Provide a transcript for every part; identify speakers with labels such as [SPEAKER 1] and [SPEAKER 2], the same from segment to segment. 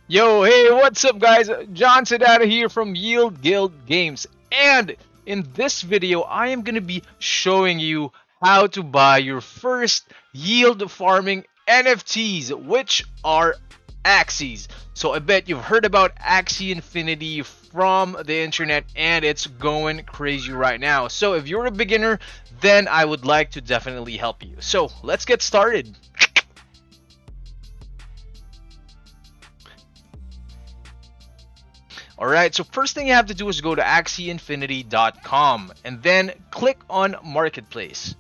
[SPEAKER 1] Yo, hey, what's up, guys? John Sedata here from Yield Guild Games. And in this video, I am going to be showing you how to buy your first yield farming NFTs, which are AXIEs. So I bet you've heard about AXIE Infinity from the internet, and it's going crazy right now. So if you're a beginner, then I would like to definitely help you. So let's get started. Alright, so first thing you have to do is go to axieinfinity.com and then click on Marketplace.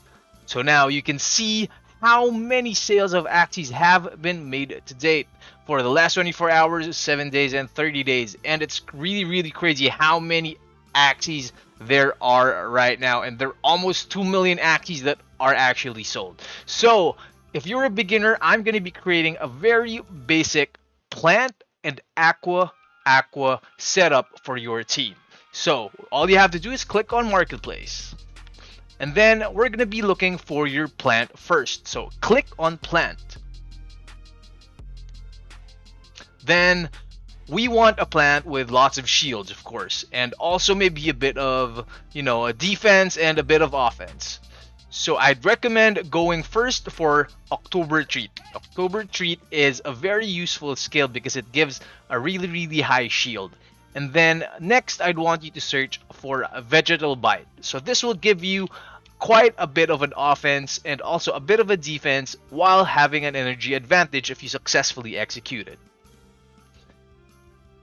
[SPEAKER 1] So now you can see how many sales of AXIEs have been made to date for the last 24 hours, 7 days, and 30 days. And it's really crazy how many AXIEs there are right now. And there are almost 2 million AXIEs that are actually sold. So if you're a beginner, I'm going to be creating a very basic plant and aqua setup for your team. So all you have to do is click on Marketplace. And then we're going to be looking for your plant first. So click on plant. Then we want a plant with lots of shields, of course, and also maybe a bit of, a defense and a bit of offense. So I'd recommend going first for October Treat. October Treat is a very useful skill because it gives a really high shield. And then next I'd want you to search for a Vegetal Bite. So this will give you quite a bit of an offense and also a bit of a defense while having an energy advantage if you successfully execute it.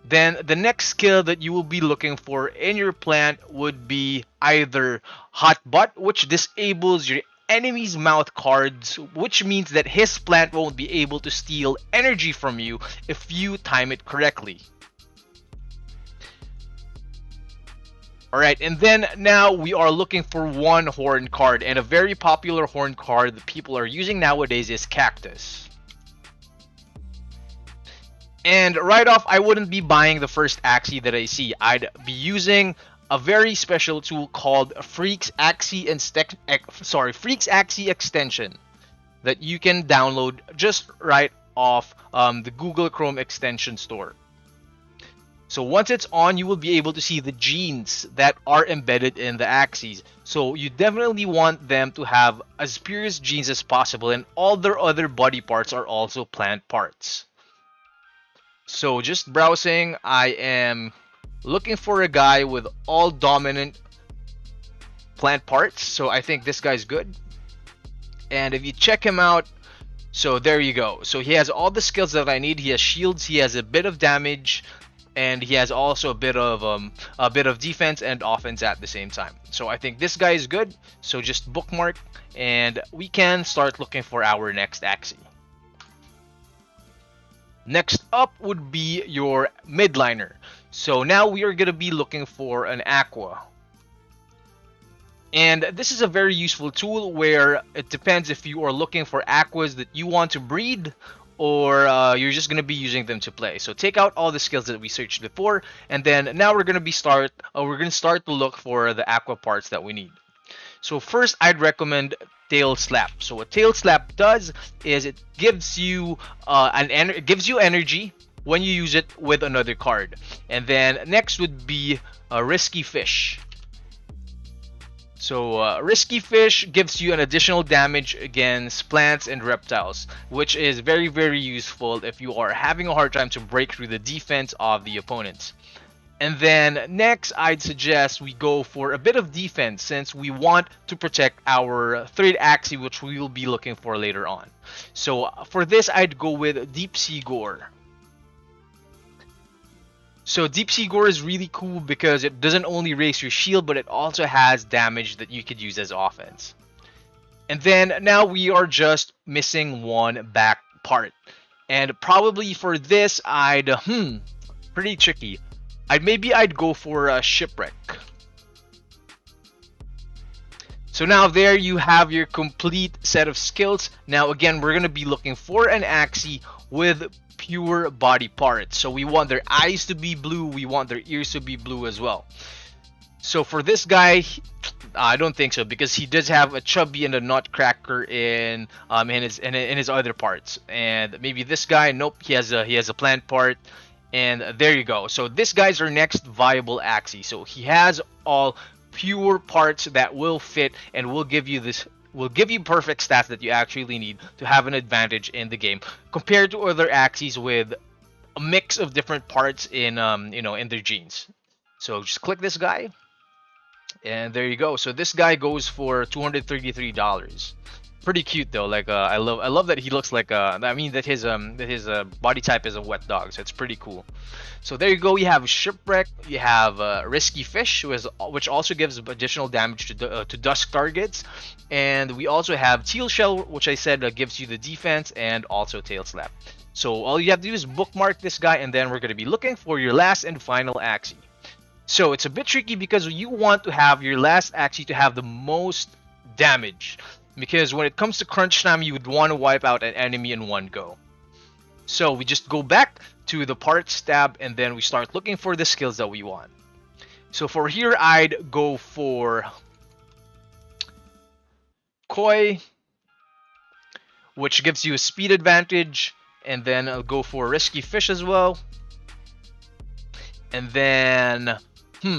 [SPEAKER 1] Then the next skill that you will be looking for in your plant would be either Hot Butt, which disables your enemy's mouth cards, which means that his plant won't be able to steal energy from you if you time it correctly. Alright, and then now we are looking for one horn card, and a very popular horn card that people are using nowadays is Cactus. And right off, I wouldn't be buying the first AXIE that I see. I'd be using a very special tool called Freaks AXIE Extension that you can download just right off the Google Chrome extension store. So once it's on, you will be able to see the genes that are embedded in the AXIEs. So you definitely want them to have as pure genes as possible, and all their other body parts are also plant parts. So just browsing, I am looking for a guy with all dominant plant parts. So I think this guy's good. And if you check him out, so there you go. So he has all the skills that I need. He has shields, he has a bit of damage, and he has also a bit of defense and offense at the same time. So I think this guy is good. So just bookmark, and we can start looking for our next AXIE. Next up would be your midliner. So now we are going to be looking for an aqua. And this is a very useful tool where it depends if you are looking for aquas that you want to breed or you're just going to be using them to play. So take out all the skills that we searched before, and then now we're going to start to look for the aqua parts that we need. So first, I'd recommend Tail Slap. So what Tail Slap does is it gives you energy when you use it with another card. And then next would be Risky Fish. So Risky Fish gives you an additional damage against plants and reptiles, which is very useful if you are having a hard time to break through the defense of the opponents. And then next, I'd suggest we go for a bit of defense since we want to protect our third AXIE, which we will be looking for later on. So for this, I'd go with Deep Sea Gore. So Deep Sea Gore is really cool because it doesn't only raise your shield, but it also has damage that you could use as offense. And then now we are just missing one back part. And probably for this, pretty tricky. I'd go for a Shipwreck. So now there you have your complete set of skills. Now again, we're going to be looking for an AXIE with pure body parts. So we want their eyes to be blue, we want their ears to be blue as well. So for this guy, I don't think so because he does have a chubby and a nutcracker in his other parts. And maybe this guy, nope, he has a plant part. And there you go. So this guy's our next viable AXIE. So he has all pure parts that will fit and will give you this will give you perfect stats that you actually need to have an advantage in the game compared to other AXIEs with a mix of different parts in in their genes. So just click this guy, and there you go. So this guy goes for $233. Pretty cute though. Like I love that he looks like I mean that his body type is a wet dog. So it's pretty cool. So there you go. You have shipwreck. You have risky fish, which also gives additional damage to dusk targets, and we also have teal shell, which I said gives you the defense and also tail slap. So all you have to do is bookmark this guy, and then we're going to be looking for your last and final AXIE. So it's a bit tricky because you want to have your last AXIE to have the most damage. Because when it comes to crunch time, you would want to wipe out an enemy in one go. So we just go back to the parts tab, and then we start looking for the skills that we want. So for here, I'd go for Koi, which gives you a speed advantage. And then I'll go for risky fish as well. And then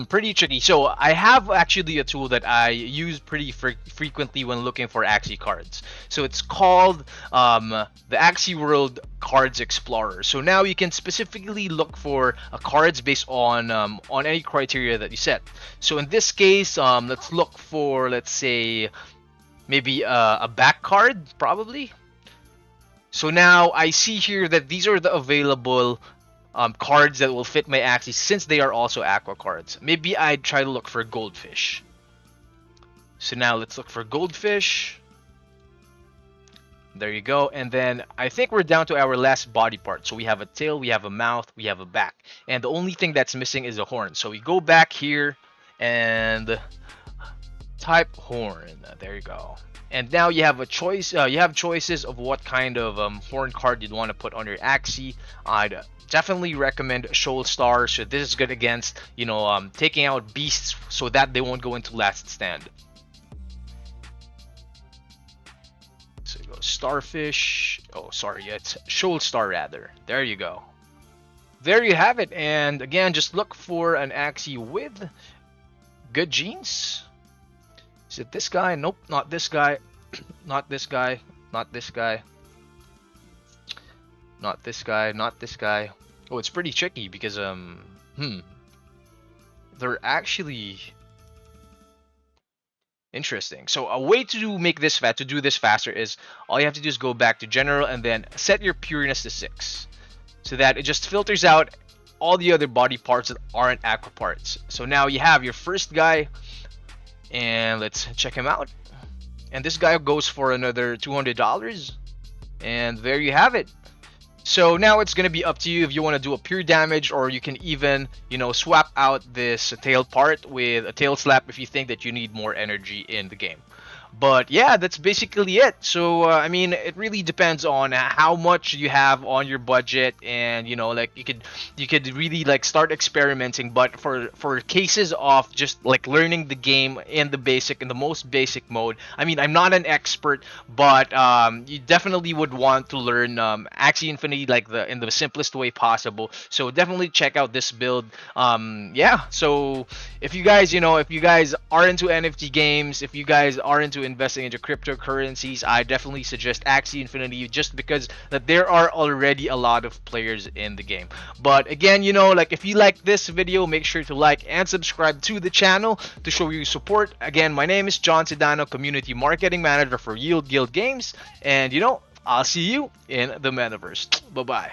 [SPEAKER 1] pretty tricky. So I have actually a tool that I use pretty frequently when looking for AXIE cards. So it's called the AXIE World Cards Explorer. So now you can specifically look for cards based on any criteria that you set. So in this case, let's look for, let's say, maybe a back card, probably. So now I see here that these are the available cards that will fit my AXIE since they are also aqua cards. Maybe I'd try to look for goldfish. So now let's look for goldfish. There you go. And then I think we're down to our last body part. So we have a tail, we have a mouth, we have a back. And the only thing that's missing is a horn. So we go back here and type horn. There you go. And now you have a choice. You have choices of what kind of horn card you'd want to put on your AXIE. I'd definitely recommend Shoal Star. So this is good against, taking out beasts so that they won't go into last stand. So you go Starfish. Oh, sorry, it's Shoal Star rather. There you go. There you have it. And again, just look for an AXIE with good genes. Is it this guy? Nope, not this guy. Not this guy. Not this guy. Not this guy. Not this guy. Oh, it's pretty tricky because they're actually interesting. So a way to make this to do this faster is all you have to do is go back to general and then set your pureness to 6, so that it just filters out all the other body parts that aren't aqua parts. So now you have your first guy. And let's check him out. And this guy goes for another $200. And there you have it. So now it's going to be up to you if you want to do a pure damage, or you can even, swap out this tail part with a tail slap if you think that you need more energy in the game. But yeah, that's basically it. So I mean, it really depends on how much you have on your budget, and like you could really like start experimenting. But for cases of just like learning the game in the most basic mode, I mean, I'm not an expert, but you definitely would want to learn AXIE Infinity like in the simplest way possible. So definitely check out this build. Yeah. So if you guys are into NFT games, if you guys are into investing into cryptocurrencies, I definitely suggest AXIE Infinity, just because that there are already a lot of players in the game. But again, like if you like this video, make sure to like and subscribe to the channel to show your support. Again, my name is John Sedano, Community Marketing Manager for Yield Guild Games, and I'll see you in the metaverse. Bye bye.